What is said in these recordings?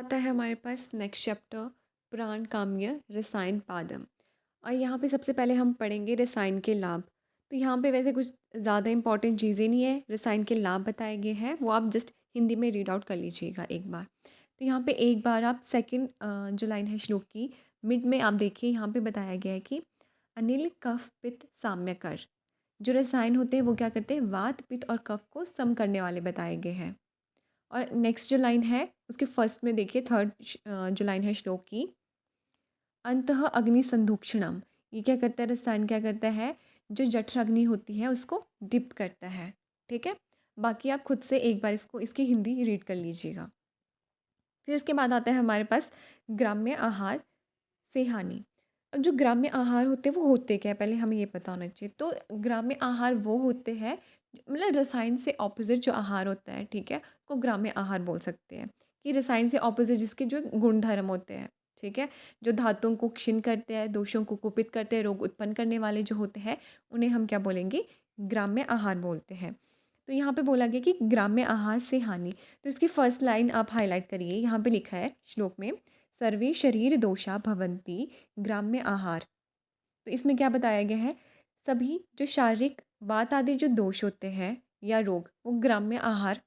आता है हमारे पास नेक्स्ट चैप्टर प्राण काम्य रसायन पादम। और यहाँ पे सबसे पहले हम पढ़ेंगे रसायन के लाभ। तो यहाँ पे वैसे कुछ ज़्यादा इंपॉर्टेंट चीज़ें नहीं है, रसायन के लाभ बताए गए हैं, वो आप जस्ट हिंदी में रीड आउट कर लीजिएगा एक बार। तो यहाँ पे एक बार आप सेकंड जो लाइन है श्लोक की मिड में आप देखिए, यहाँ पे बताया गया है कि अनिल कफ पित्त साम्यकर। जो रसायन होते हैं वो क्या करते हैं, वात पित्त और कफ को सम करने वाले बताए गए हैं। और नेक्स्ट जो लाइन है उसके फर्स्ट में देखिए, थर्ड जो लाइन है श्लोक की, अंतः अग्नि संधूक्षणम। ये क्या करता है, रसायन क्या करता है, जो जठर अग्नि होती है उसको दीप्त करता है। ठीक है, बाकी आप खुद से एक बार इसको इसकी हिंदी रीड कर लीजिएगा। फिर इसके बाद आता है हमारे पास ग्राम्य आहार से हानि। अब जो ग्राम्य आहार होते हैं वो होते क्या है, पहले हमें ये पता होना चाहिए। तो ग्राम्य आहार वो होते हैं, मतलब रसायन से ऑपोजिट जो आहार होता है, ठीक है, को ग्राम्य आहार बोल सकते हैं। कि रसायन से ऑपोजिट जिसके जो गुण धर्म होते हैं, ठीक है, जो धातुओं को क्षीण करते हैं, दोषों को कुपित करते हैं, रोग उत्पन्न करने वाले जो होते हैं, उन्हें हम क्या बोलेंगे, ग्राम्य आहार बोलते हैं। तो यहाँ पे बोला गया कि ग्राम्य आहार से हानि। तो इसकी फर्स्ट लाइन आप हाईलाइट करिए, यहाँ पे लिखा है श्लोक में, सर्वे शरीर दोषा भवन्ति ग्राम्य आहार। तो इसमें क्या बताया गया है, सभी जो शारीरिक वात आदि जो दोष होते हैं या रोग, वो ग्राम्य आहार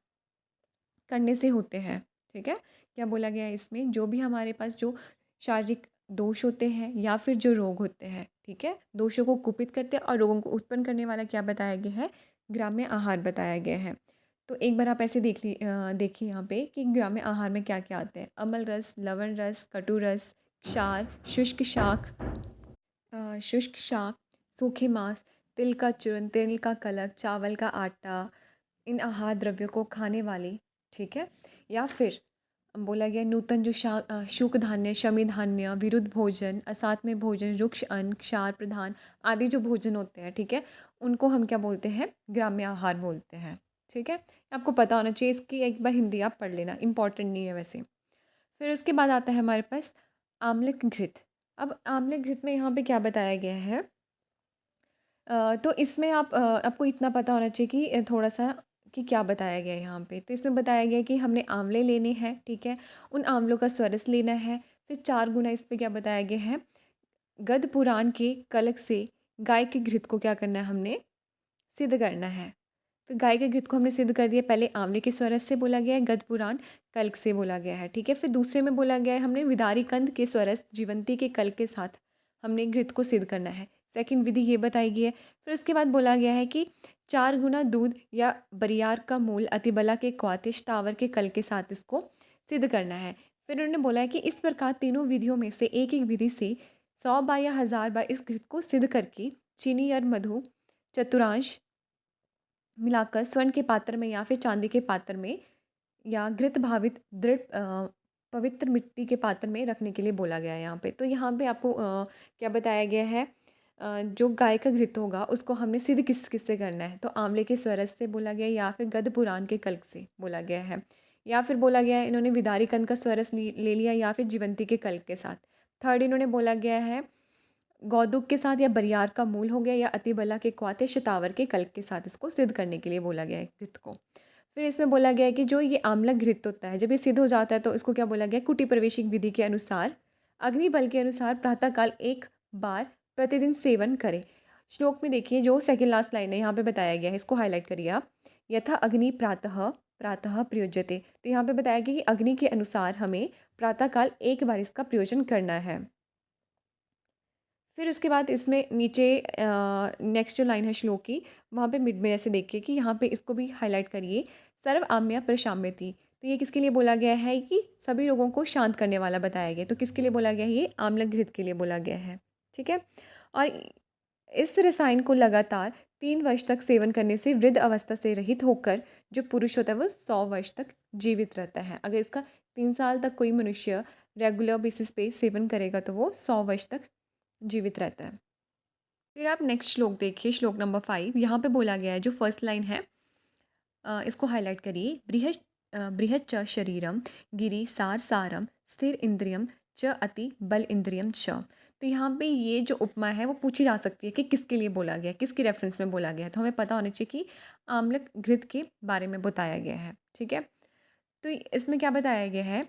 करने से होते हैं। ठीक है, क्या बोला गया है इसमें, जो भी हमारे पास जो शारीरिक दोष होते हैं या फिर जो रोग होते हैं, ठीक है, दोषों को कुपित करते हैं और रोगों को उत्पन्न करने वाला क्या बताया गया है, ग्राम्य आहार बताया गया है। तो एक बार आप ऐसे देखिए यहाँ पे कि ग्राम्य आहार में क्या क्या आते हैं, अमल रस, लवण रस, कटु रस, क्षार, शुष्क शाक, सूखे मांस, तिल का चूर्ण, तिल का कलक, चावल का आटा, इन आहार द्रव्यों को खाने वाले, ठीक है, या फिर बोला गया नूतन जो शुक धान्य, शमी धान्य, विरुद्ध भोजन, असात्म्य भोजन, रुक्ष अन्न, क्षार प्रधान आदि जो भोजन होते हैं, ठीक है, उनको हम क्या बोलते हैं, ग्राम्य आहार बोलते हैं। ठीक है, आपको पता होना चाहिए, इसकी एक बार हिंदी आप पढ़ लेना, इंपॉर्टेंट नहीं है वैसे। फिर उसके बाद आता है हमारे पास आम्लिक घृत। अब आम्लिक घृत में यहाँ पे क्या बताया गया है, तो इसमें आपको इतना पता होना चाहिए कि थोड़ा सा कि क्या बताया गया है यहाँ पे। तो इसमें बताया गया है कि हमने आंवले लेने हैं, ठीक है, उन आंवलों का स्वरस लेना है। फिर 4 गुना इस पे क्या बताया गया है, गद्य पुराण के कलक से गाय के घृत को क्या करना है, हमने सिद्ध करना है। फिर गाय के घृत को हमने सिद्ध कर दिया, पहले आंवले के स्वरस से बोला गया है, गद्य पुराण कल्क से बोला गया है, ठीक है। फिर दूसरे में बोला गया है हमने विदारी कंद के स्वरस जीवंती के कल्क के साथ हमने घृत को सिद्ध करना है। सेकंड विधि ये बताई गई है। फिर उसके बाद बोला गया है कि 4 गुना दूध या बरियार का मूल अतिबला के क्वातिश तावर के कल के साथ इसको सिद्ध करना है। फिर उन्होंने बोला है कि इस प्रकार तीनों विधियों में से एक एक विधि से 100 बार या 1000 बार इस घृत को सिद्ध करके चीनी और मधु चतुरांश मिलाकर स्वर्ण के पात्र में या फिर चांदी के पात्र में या घृत भावित दृढ़ पवित्र मिट्टी के पात्र में रखने के लिए बोला गया है यहाँ पे। तो यहाँ पे आपको क्या बताया गया है, जो गाय का घृत होगा उसको हमने सिद्ध किससे करना है, तो आंवले के स्वरस से बोला गया है या फिर गद्य पुराण के कल्क से बोला गया है, या फिर बोला गया है इन्होंने विदारी कंद का स्वरस ले लिया या फिर जीवंती के कल्क के साथ। थर्ड इन्होंने बोला गया है गौदुक के साथ या बरियार का मूल हो गया या अतिबला के क्वाते शतावर के कल्क के साथ इसको सिद्ध करने के लिए बोला गया है घृत को। फिर इसमें बोला गया है कि जो ये आम्लक घृत होता है जब ये सिद्ध हो जाता है तो इसको क्या बोला गया है, कुटी प्रवेशिक विधि के अनुसार अग्नि बल के अनुसार प्रातःकाल 1 बार प्रतिदिन सेवन करें। श्लोक में देखिए जो सेकेंड लास्ट लाइन है यहाँ पे बताया गया है, इसको हाईलाइट करिए आप, यथा अग्नि प्रातः प्रातः प्रयोज्यते। तो यहाँ पे बताया गया कि अग्नि के अनुसार हमें प्रातःकाल 1 बार इसका प्रयोजन करना है। फिर उसके बाद इसमें नीचे नेक्स्ट जो लाइन है श्लोक की, वहाँ पे मिड में ऐसे देखिए कि यहाँ पे इसको भी हाईलाइट करिए, सर्व आम्य प्रशाम्यति। तो ये किसके लिए बोला गया है, कि सभी रोगों को शांत करने वाला बताया गया। तो किसके लिए बोला गया है, ये आम्ल घृत के लिए बोला गया है। ठीक है, और इस रसायन को लगातार 3 वर्ष तक सेवन करने से वृद्ध अवस्था से रहित होकर जो पुरुष होता है वो 100 वर्ष तक जीवित रहता है। अगर इसका 3 साल तक कोई मनुष्य रेगुलर बेसिस पे सेवन करेगा तो वो 100 वर्ष तक जीवित रहता है। फिर आप नेक्स्ट श्लोक देखिए, श्लोक नंबर 5। यहाँ पे बोला गया है जो फर्स्ट लाइन है, इसको हाईलाइट करिए, बृहत् च शरीरम गिरी सार सारम स्थिर इंद्रियम च अति बल इंद्रियम च। तो यहाँ पे ये जो उपमा है वो पूछी जा सकती है कि किसके लिए बोला गया है, किसकी रेफरेंस में बोला गया है। तो हमें पता होना चाहिए कि आम्लक घृत के बारे में बताया गया है। ठीक है, तो इसमें क्या बताया गया है,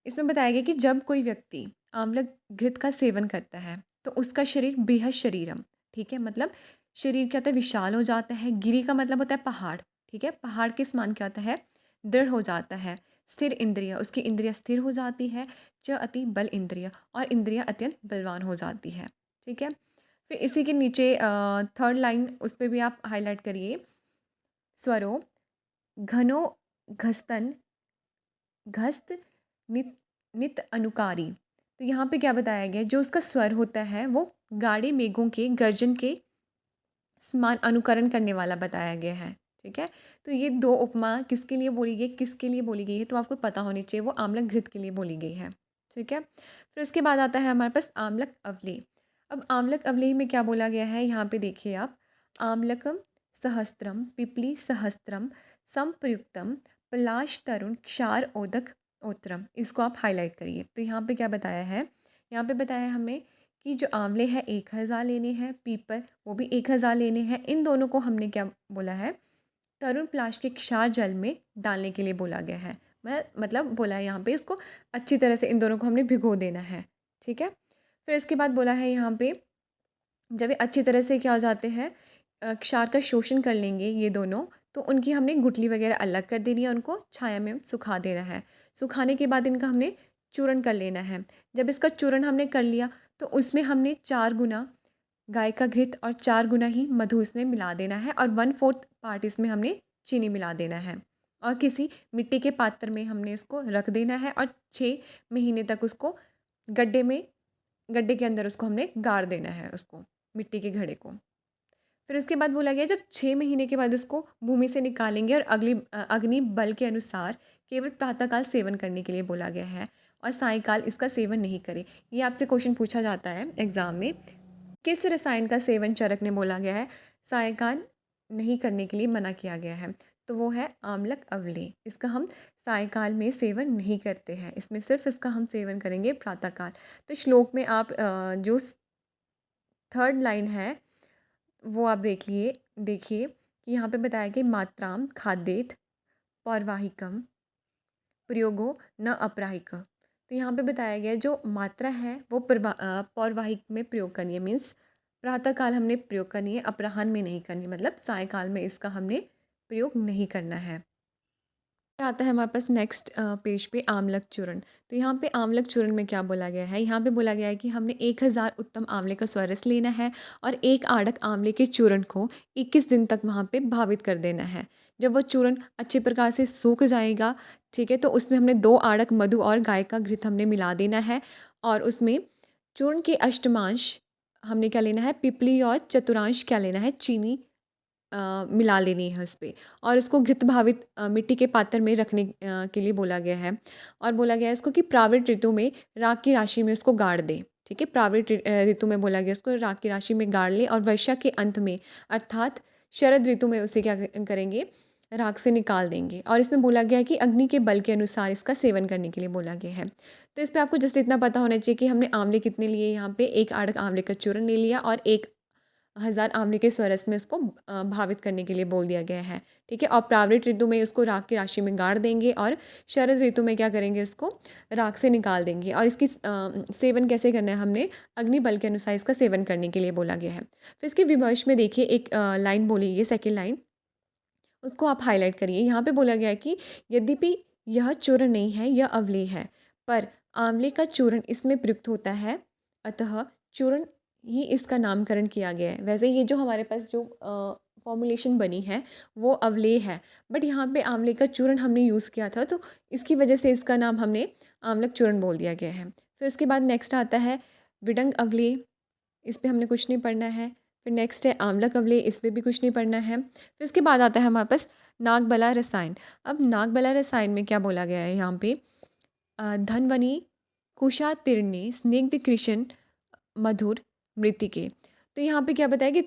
इसमें बताया गया कि जब कोई व्यक्ति आंवलक घृत का सेवन करता है तो उसका शरीर बेहद शरीरम, ठीक है, मतलब शरीर क्या होता है, विशाल हो जाता है। गिरी का मतलब होता है पहाड़, ठीक है, पहाड़ के समान क्या होता है, दृढ़ हो जाता है। स्थिर इंद्रिय, उसकी इंद्रिया स्थिर हो जाती है। च अति बल इंद्रिय, और इंद्रिया अत्यंत बलवान हो जाती है, ठीक है। फिर इसी के नीचे थर्ड लाइन, उस पर भी आप हाईलाइट करिए। स्वरो घनो घस्तन घस्त नित नित अनुकारी। तो यहाँ पे क्या बताया गया है, जो उसका स्वर होता है वो गाढ़े मेघों के गर्जन के समान अनुकरण करने वाला बताया गया है, ठीक है। तो ये दो उपमा किसके लिए बोली गई, किसके लिए बोली गई है, तो आपको पता होनी चाहिए, वो आमलक घृत के लिए बोली गई है, ठीक है। फिर उसके बाद आता है हमारे पास आमलक अवलेह। अब आमलक अवलेह में क्या बोला गया है, यहाँ पे देखिए आप। आमलकम सहस्त्रम पिपली सहस्त्रम संप्रयुक्तम पलाश तरुण क्षार ओदक ओत्रम, इसको आप हाईलाइट करिए। तो यहाँ पे क्या बताया है, यहाँ पे बताया है हमें कि जो आंवले हैं 1000 लेने हैं, पीपल वो भी 1000 लेने हैं। इन दोनों को हमने क्या बोला है, तरुण प्लाश के क्षार जल में डालने के लिए बोला गया है। मतलब बोला है यहाँ पे इसको अच्छी तरह से इन दोनों को हमने भिगो देना है, ठीक है। फिर इसके बाद बोला है यहाँ पे, जब ये अच्छी तरह से क्या हो जाते हैं, क्षार का शोषण कर लेंगे ये दोनों, तो उनकी हमने गुठली वगैरह अलग कर देनी है, उनको छाया में सुखा देना है। सुखाने के बाद इनका हमने चूर्ण कर लेना है। जब इसका चूर्ण हमने कर लिया तो उसमें हमने 4 गुना गाय का घृत और 4 गुना ही मधु इसमें मिला देना है, और 1/4 पार्ट इसमें हमने चीनी मिला देना है, और किसी मिट्टी के पात्र में हमने इसको रख देना है, और 6 महीने तक उसको गड्ढे में गड्ढे के अंदर उसको हमने गाड़ देना है, उसको मिट्टी के घड़े को। फिर उसके बाद बोला गया, जब 6 महीने के बाद उसको भूमि से निकालेंगे, और अग्नि बल के अनुसार केवल प्रातःकाल सेवन करने के लिए बोला गया है, और सायंकाल इसका सेवन नहीं करें। ये आपसे क्वेश्चन पूछा जाता है एग्जाम में, किस रसायन का सेवन चरक ने बोला गया है सायंकाल नहीं करने के लिए मना किया गया है, तो वो है आमलक अवलेह। इसका हम सायंकाल में सेवन नहीं करते हैं, इसमें सिर्फ इसका हम सेवन करेंगे प्रातःकाल। तो श्लोक में आप जो थर्ड लाइन है वो आप देखिए कि यहाँ पे बताया कि मात्राम खाद्येत पौर्वाहिकम प्रयोगो न अपराहिक। तो यहाँ पे बताया गया जो मात्रा है वो पौर्वाहिक में प्रयोग करनी है, मीन्स प्रातःकाल हमने प्रयोग करनी है, अपराह्न में नहीं करनी, मतलब सायंकाल में इसका हमने प्रयोग नहीं करना है। आता है हमारे पास नेक्स्ट पेज पे आमलक चूर्ण। तो यहाँ पे आमलक चूर्ण में क्या बोला गया है, यहाँ पे बोला गया है कि हमने 1000 उत्तम आंवले का स्वारस लेना है, और 1 आड़क आंवले के चूर्ण को 21 दिन तक वहाँ पे भावित कर देना है। जब वो चूर्ण अच्छे प्रकार से सूख जाएगा, ठीक है, तो उसमें हमने 2 आड़क मधु और गाय का घृत हमने मिला देना है, और उसमें चूर्ण के अष्टमांश हमने क्या लेना है, पिपली, और चतुर्थांश क्या लेना है, चीनी मिला लेनी है उस पे, और उसको घृत भावित मिट्टी के पात्र में रखने के लिए बोला गया है। और बोला गया है इसको कि प्रावृत ऋतु में राग की राशि में उसको गाड़ दें, ठीक है। प्रावृत ऋतु में बोला गया उसको राग की राशि में गाड़ लें, और वर्षा के अंत में अर्थात शरद ऋतु में उसे क्या करेंगे, राग से निकाल देंगे। और इसमें बोला गया है कि अग्नि के बल के अनुसार इसका सेवन करने के लिए बोला गया है। तो इस पर आपको जस्ट इतना पता होना चाहिए कि हमने आंवले कितने लिए, यहाँ पे 1 आड़क आंवले का चूर्ण ले लिया, और 1000 आंवले के स्वरस में उसको भावित करने के लिए बोल दिया गया है, ठीक है। और प्रावृत ऋतु में उसको राख की राशि में गाड़ देंगे, और शरद ऋतु में क्या करेंगे, उसको राख से निकाल देंगे। और इसकी सेवन कैसे करना है, हमने अग्नि बल के अनुसार इसका सेवन करने के लिए बोला गया है। फिर इसके विमर्श में देखिए एक लाइन बोली गई, सेकेंड लाइन, उसको आप हाईलाइट करिए। यहाँ पे बोला गया है कि यद्यपि यह चूर्ण नहीं है, यह अवलेह है, पर आंवले का चूर्ण इसमें प्रयुक्त होता है, अतः चूर्ण ही इसका नामकरण किया गया है। वैसे ये जो हमारे पास जो फॉर्मुलेशन बनी है वो अवलेह है, बट यहाँ पे आंवले का चूर्ण हमने यूज़ किया था, तो इसकी वजह से इसका नाम हमने आंवलक चूर्ण बोल दिया गया है। फिर उसके बाद नेक्स्ट आता है विडंग अवलेह, इस पे हमने कुछ नहीं पढ़ना है। फिर नेक्स्ट है आंवलक अवलेह, इस पे भी कुछ नहीं पढ़ना है। फिर उसके बाद आता है हमारे पास नागबला रसायन। अब नागबला रसायन में क्या बोला गया है, यहाँ पे धनवनी कुशातिर्णे स्निग्ध कृष्ण मधुर मृतिके। तो यहाँ पे क्या बताया कि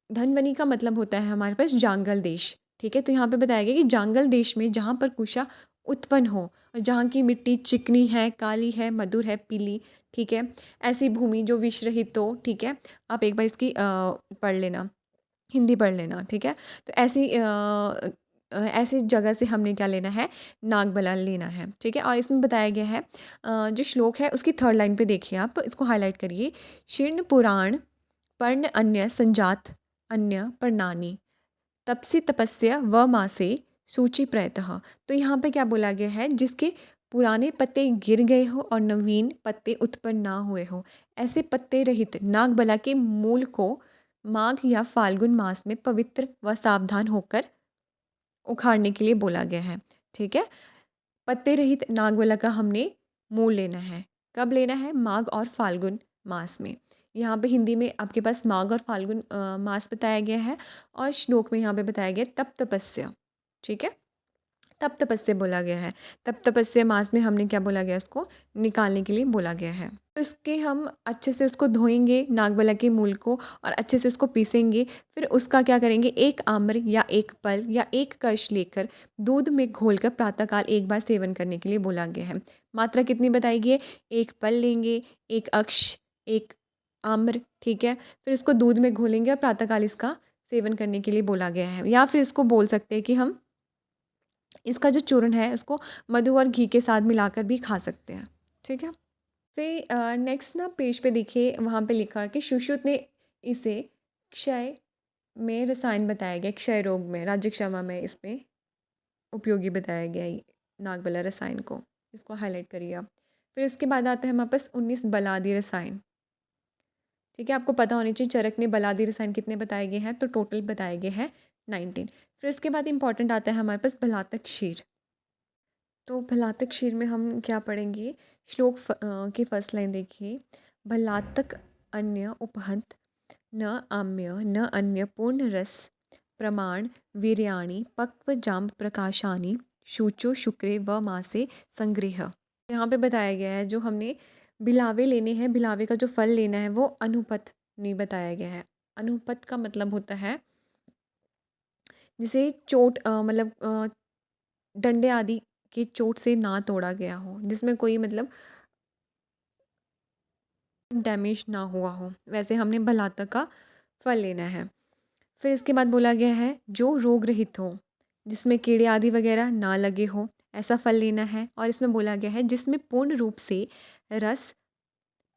धनवनी का मतलब होता है हमारे पास जांगल देश, ठीक है। तो यहाँ पे बताया गया कि जांगल देश में जहाँ पर कुशा उत्पन्न हो, और जहाँ की मिट्टी चिकनी है, काली है, मधुर है, पीली, ठीक है, ऐसी भूमि जो विष रहित हो, ठीक है। आप एक बार इसकी पढ़ लेना, हिंदी पढ़ लेना, ठीक है। तो ऐसी ऐसी जगह से हमने क्या लेना है, नागबला लेना है, ठीक है। और इसमें बताया गया है जो श्लोक है उसकी थर्ड लाइन पे देखिए, आप इसको हाईलाइट करिए। शीर्ण पुराण पर्ण अन्य संजात अन्य पर्णानि तपसी तपस्या व मासे सूचि प्रयतः। तो यहाँ पे क्या बोला गया है, जिसके पुराने पत्ते गिर गए हो और नवीन पत्ते उत्पन्न ना हुए हो, ऐसे पत्ते रहित नागबला के मूल को माघ या फाल्गुन मास में पवित्र व सावधान होकर उखाड़ने के लिए बोला गया है, ठीक है। पत्ते रहित नागबला का हमने मूल लेना है। कब लेना है? माघ और फाल्गुन मास में। यहाँ पे हिंदी में आपके पास माघ और फाल्गुन मास बताया गया है, और श्लोक में यहाँ पे बताया गया तप तपस्या, ठीक है। तप तपस्या बोला गया है। तप तपस्या मास में हमने क्या बोला गया, इसको निकालने के लिए बोला गया है। इसके हम अच्छे से उसको धोएंगे नागबला के मूल को, और अच्छे से उसको पीसेंगे। फिर उसका क्या करेंगे, एक आम्र या एक पल या एक कश लेकर दूध में घोलकर प्रातःकाल एक बार सेवन करने के लिए बोला गया है। मात्रा कितनी बताई गई है? एक पल लेंगे, एक अक्ष, एक आम्र, ठीक है। फिर इसको दूध में घोलेंगे और प्रातःकाल इसका सेवन करने के लिए बोला गया है। या फिर इसको बोल सकते हैं कि हम इसका जो चूर्ण है उसको मधु और घी के साथ मिलाकर भी खा सकते हैं, ठीक है। फिर नेक्स्ट ना पेज पे देखिए, वहाँ पे लिखा है कि सुश्रुत ने इसे क्षय में रसायन बताया गया, क्षय रोग में, राज्य क्षमा में इसमें उपयोगी बताया गया ये नागबला रसायन को। इसको हाईलाइट करिए आप। फिर इसके बाद आता है हमारे पास 19 बलादी रसायन, ठीक है। आपको पता होनी चाहिए चरक ने बलादी रसायन कितने बताए गए हैं, तो टोटल बताए गए हैं 19। फिर इसके बाद इंपॉर्टेंट आता है हमारे पास भलातक क्षीर। तो भलातक क्षीर में हम क्या पढ़ेंगे, श्लोक की फर्स्ट लाइन देखिए। भलातक अन्य उपहंत न आम्य न अन्य पूर्ण रस प्रमाण वीर्याणि पक्व जाम्ब प्रकाशानि शुचो शुक्रे व मासे संग्रह। यहाँ पे बताया गया है जो हमने बिलावे लेने हैं, बिलावे का जो फल लेना है वो अनुपथ नहीं बताया गया है। अनुपथ का मतलब होता है जिसे चोट मतलब डंडे आदि की चोट से ना तोड़ा गया हो, जिसमें कोई मतलब डैमेज ना हुआ हो, वैसे हमने भलातक का फल लेना है। फिर इसके बाद बोला गया है जो रोग रहित हो, जिसमें कीड़े आदि वगैरह ना लगे हो, ऐसा फल लेना है। और इसमें बोला गया है जिसमें पूर्ण रूप से रस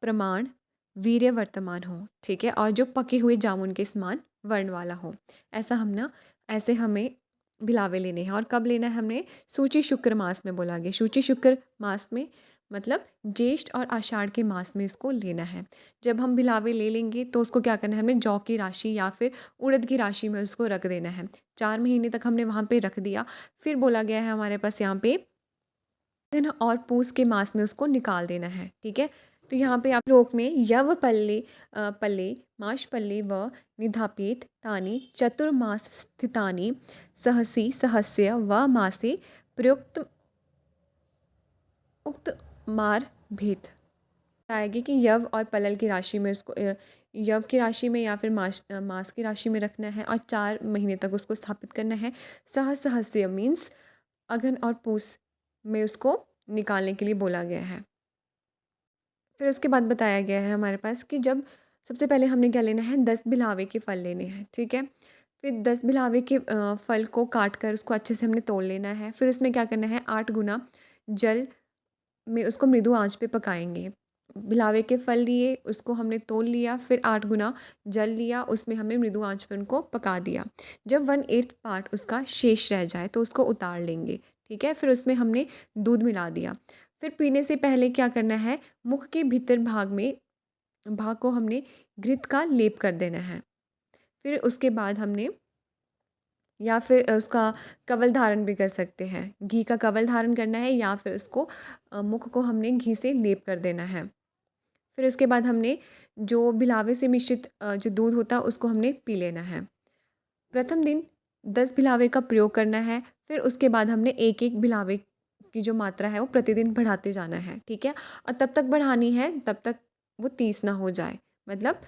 प्रमाण वीर्य वर्तमान हो, ठीक है। और जो पके हुए जामुन के समान वर्ण वाला हो, ऐसा हम ना ऐसे हमें भिलावे लेने हैं। और कब लेना है हमने? सूची शुक्र मास में बोला गया। सूची शुक्र मास में मतलब ज्येष्ठ और आषाढ़ के मास में इसको लेना है। जब हम भिलावे ले लेंगे तो उसको क्या करना है, हमें जौ की राशि या फिर उड़द की राशि में उसको रख देना है। 4 महीने तक हमने वहाँ पे रख दिया। फिर बोला गया है हमारे पास यहाँ पे दिन और पूस के मास में उसको निकाल देना है, ठीक है। तो यहाँ पे आप श्लोक में यव पल्ले पल्ले माश पल्ले व निधापेत तानि चतुर्मास स्थितानि सहसी सहस्य व मासे प्रयुक्त उक्त मार भेद आएगी कि यव और पलल की राशि में उसको यव की राशि में या फिर मास की राशि में रखना है, और 4 महीने तक उसको स्थापित करना है। सहस्य मीन्स अघन और पूस में उसको निकालने के लिए बोला गया है। फिर उसके बाद बताया गया है हमारे पास कि जब सबसे पहले हमने क्या लेना है, 10 बिलावे के फल लेने हैं, ठीक है। फिर 10 बिलावे के फल को काट कर उसको अच्छे से हमने तोड़ लेना है। फिर उसमें क्या करना है, 8 गुना जल में उसको मृदु आंच पे पकाएंगे। बिलावे के फल लिए, उसको हमने तोल लिया, फिर 8 गुना जल लिया, उसमें हमने मृदु आंच पे उनको पका दिया। जब 1/8 पार्ट उसका शेष रह जाए तो उसको उतार लेंगे, ठीक है। फिर उसमें हमने दूध मिला दिया। फिर पीने से पहले क्या करना है, मुख के भीतर भाग को हमने घृत का लेप कर देना है। फिर उसके बाद हमने या फिर उसका कवल धारण भी कर सकते हैं। घी का कवल धारण करना है या फिर उसको मुख को हमने घी से लेप कर देना है। फिर उसके बाद हमने जो बिलावे से मिश्रित जो दूध होता है उसको हमने पी लेना है। प्रथम दिन 10 बिलावे का प्रयोग करना है। फिर उसके बाद हमने एक एक बिलावे की जो मात्रा है वो प्रतिदिन बढ़ाते जाना है, ठीक है। और तब तक बढ़ानी है तब तक वो 30 ना हो जाए, मतलब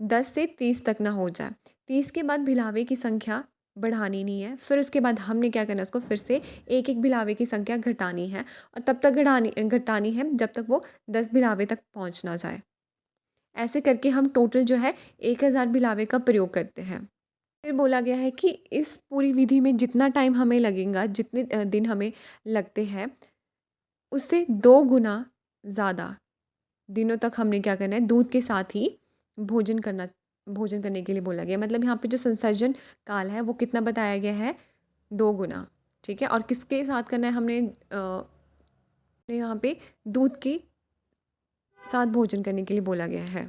10 से 30 तक ना हो जाए। 30 के बाद बिलावे की संख्या बढ़ानी नहीं है। फिर उसके बाद हमने क्या करना है, उसको फिर से एक एक बिलावे की संख्या घटानी है, और तब तक घटानी है जब तक वो 10 बिलावे तक पहुंच ना जाए। ऐसे करके हम टोटल जो है 1000 बिलावे का प्रयोग करते हैं। फिर बोला गया है कि इस पूरी विधि में जितना टाइम हमें लगेगा, जितने दिन हमें लगते हैं, उससे 2 गुना ज़्यादा दिनों तक हमने क्या करना है, दूध के साथ ही भोजन करना भोजन करने के लिए बोला गया है। मतलब यहाँ पे जो संसर्जन काल है वो कितना बताया गया है, 2 गुना, ठीक है? और किसके साथ करना है हमने, यहाँ पे दूध के साथ भोजन करने के लिए बोला गया है।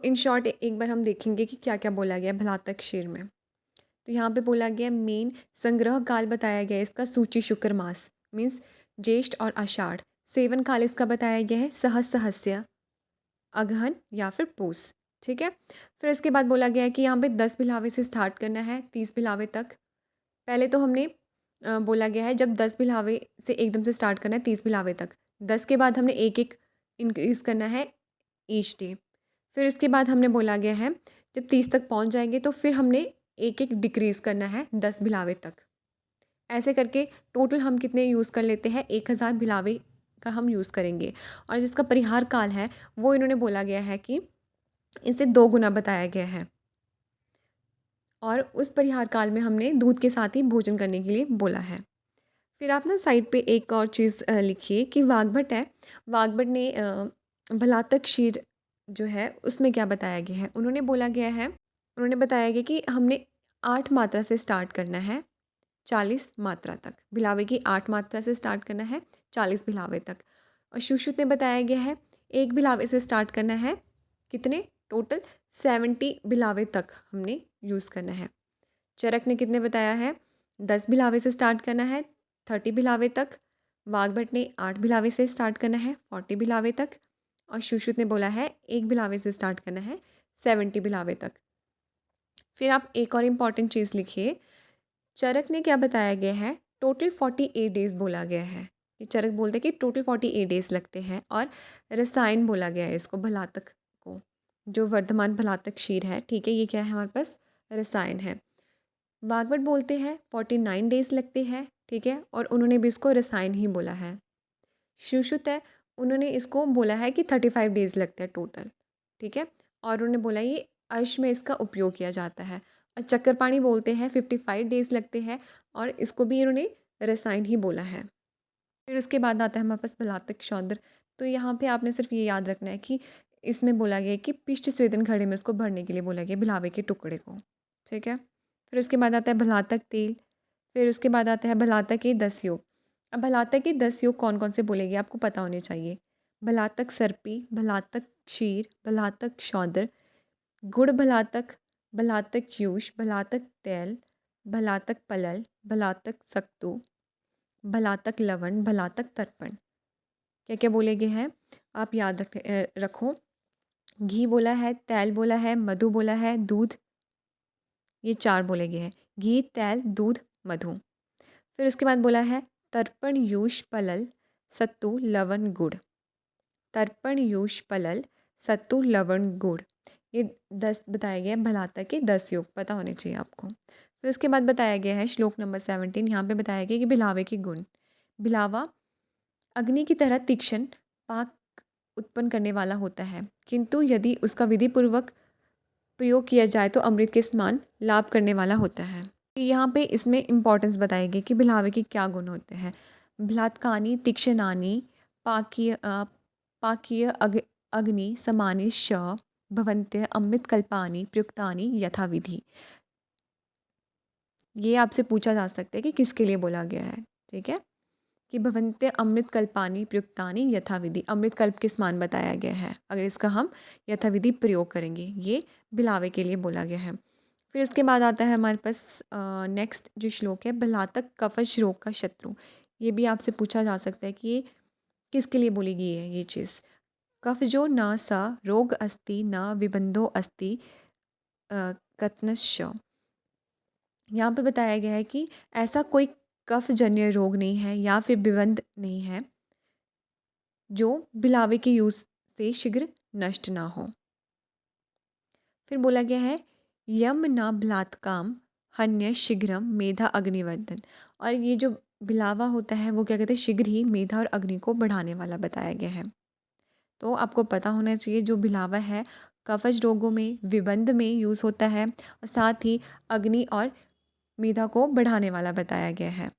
इन शॉर्ट एक बार हम देखेंगे कि क्या-क्या बोला गया है भलातक शेर में। तो यहाँ पे बोला गया मेन संग्रह काल बताया गया है इसका सूची शुक्र मास मीन्स ज्येष्ठ और आषाढ़। सेवन काल इसका बताया गया है सहस्त्र, अगहन या फिर पूस, ठीक है। फिर इसके बाद बोला गया है कि यहाँ पे 10 बिलावे से स्टार्ट करना है 30 बिलावे तक। पहले तो हमने बोला गया है जब 10 बिलावे से एकदम से स्टार्ट करना है 30 बिलावे तक। 10 के बाद हमने एक एक इंक्रीज़ करना है ईच डे। फिर इसके बाद हमने बोला गया है जब 30 तक पहुँच जाएंगे तो फिर हमने एक एक डिक्रीज़ करना है 10 बिलावे तक। ऐसे करके टोटल हम कितने यूज़ कर लेते हैं, 1000 बिलावे का हम यूज़ करेंगे। और जिसका परिहार काल है वो इन्होंने बोला गया है कि इसे 2 गुना बताया गया है। और उस परिहार काल में हमने दूध के साथ ही भोजन करने के लिए बोला है। फिर आप ना साइड पे एक और चीज़ लिखिए कि वाग्भट है, वाग्भट ने भलातक क्षीर जो है उसमें क्या बताया गया है? उन्होंने बोला गया है, उन्होंने बताया गया कि हमने 8 मात्रा से स्टार्ट करना है 40 मात्रा तक। बिलावे की 8 मात्रा से स्टार्ट करना है 40 बिलावे तक। और सुश्रुत ने बताया गया है 1 बिलावे से स्टार्ट करना है कितने टोटल 70 बिलावे तक हमने यूज़ करना है। चरक ने कितने बताया है 10 बिलावे से स्टार्ट करना है 30 बिलावे तक। वाग्भट ने 8 बिलावे से स्टार्ट करना है 40 बिलावे तक। और सुश्रुत ने बोला है 1 बिलावे से स्टार्ट करना है 70 बिलावे तक। फिर आप एक और इम्पॉर्टेंट चीज़ लिखिए, चरक ने क्या बताया गया है, टोटल 48 डेज़ बोला गया है। ये चरक बोलते हैं कि टोटल 48 डेज़ लगते हैं। और रसायन बोला गया है इसको भलातक को, जो वर्धमान भलातक क्षीर है, ठीक है, ये क्या है हमारे पास रसायन है। वाग्भट बोलते हैं 49 डेज़ लगते हैं, ठीक है, और उन्होंने भी इसको रसायन ही बोला है। सुश्रुत है, उन्होंने इसको बोला है कि 35 डेज़ लगते हैं टोटल, ठीक है, और उन्होंने बोला ये अर्श में इसका उपयोग किया जाता है। और चक्करपाणी बोलते हैं 55 डेज़ लगते हैं, और इसको भी इन्होंने रसायन ही बोला है। फिर उसके बाद आता है हमारे पास भलातक शौद्र। तो यहाँ पे आपने सिर्फ ये याद रखना है कि इसमें बोला गया है कि पिष्ट स्वेदन घड़े में उसको भरने के लिए बोला गया बिलावे के टुकड़े को, ठीक है। फिर उसके बाद आता है भलातक तेल। फिर उसके बाद आता है भलातक के 10 योग। अब भलातक के 10 योग कौन कौन से बोलेंगे आपको पता होने चाहिए। भलातक सर्पी, भलातक क्षीर, भलातक शौद्र, गुड़ भलातक, भलातक यूष, भलातक तेल, भलातक पलल, भलातक सक्तु, भलातक लवण, भलातक तर्पण। क्या क्या बोले गए हैं आप याद रखो। घी बोला है, तेल बोला है, मधु बोला है, दूध, ये 4 बोले गए हैं। घी, तेल, दूध, मधु। फिर उसके बाद बोला है तर्पण, यूष, पलल, सत्तू, लवण, गुड़। तर्पण, यूष, पलल, सत्तू, लवण, गुड़। ये 10 बताया गया है भलातक के 10 योग, पता होने चाहिए आपको। फिर उसके बाद बताया गया है श्लोक नंबर 17, यहाँ पे बताया गया कि बिलावे के गुण। बिलावा अग्नि की तरह तीक्ष्ण पाक उत्पन्न करने वाला होता है, किंतु यदि उसका विधिपूर्वक प्रयोग किया जाए तो अमृत के समान लाभ करने वाला होता है। यहाँ पे इसमें इम्पोर्टेंस बताई गई कि बिलावे के क्या गुण होते हैं। भ्लात्कानि तीक्ष्णानि पाकीय अग्नि समानि श भवन्त्य अमृत कल्पानि प्रयुक्तानि यथाविधि। ये आपसे पूछा जा सकता है कि किसके लिए बोला गया है, ठीक है, कि भवन्त्य अमृत कल्पानि प्रयुक्तानि यथाविधि, अमृत कल्प के समान बताया गया है अगर इसका हम यथाविधि प्रयोग करेंगे, ये बिलावे के लिए बोला गया है। फिर इसके बाद आता है हमारे पास नेक्स्ट जो श्लोक है, भलातक कफश रोग का शत्रु। ये भी आपसे पूछा जा सकता है कि ये किसके लिए बोली गई है ये चीज़। कफजो न स रोग अस्ति न विबंधो अस्ति कथनश्च। यहाँ पे बताया गया है कि ऐसा कोई कफजन्य रोग नहीं है या फिर विबंध नहीं है जो बिलावे के यूज़ से शीघ्र नष्ट ना हो। फिर बोला गया है यम न भ्लातकाम हन्य शीघ्रम मेधा अग्निवर्धन। और ये जो बिलावा होता है वो क्या कहते हैं, शीघ्र ही मेधा और अग्नि को बढ़ाने वाला बताया गया है। तो आपको पता होना चाहिए जो बिलावा है कफज रोगों में, विबंध में यूज़ होता है और साथ ही अग्नि और मेधा को बढ़ाने वाला बताया गया है।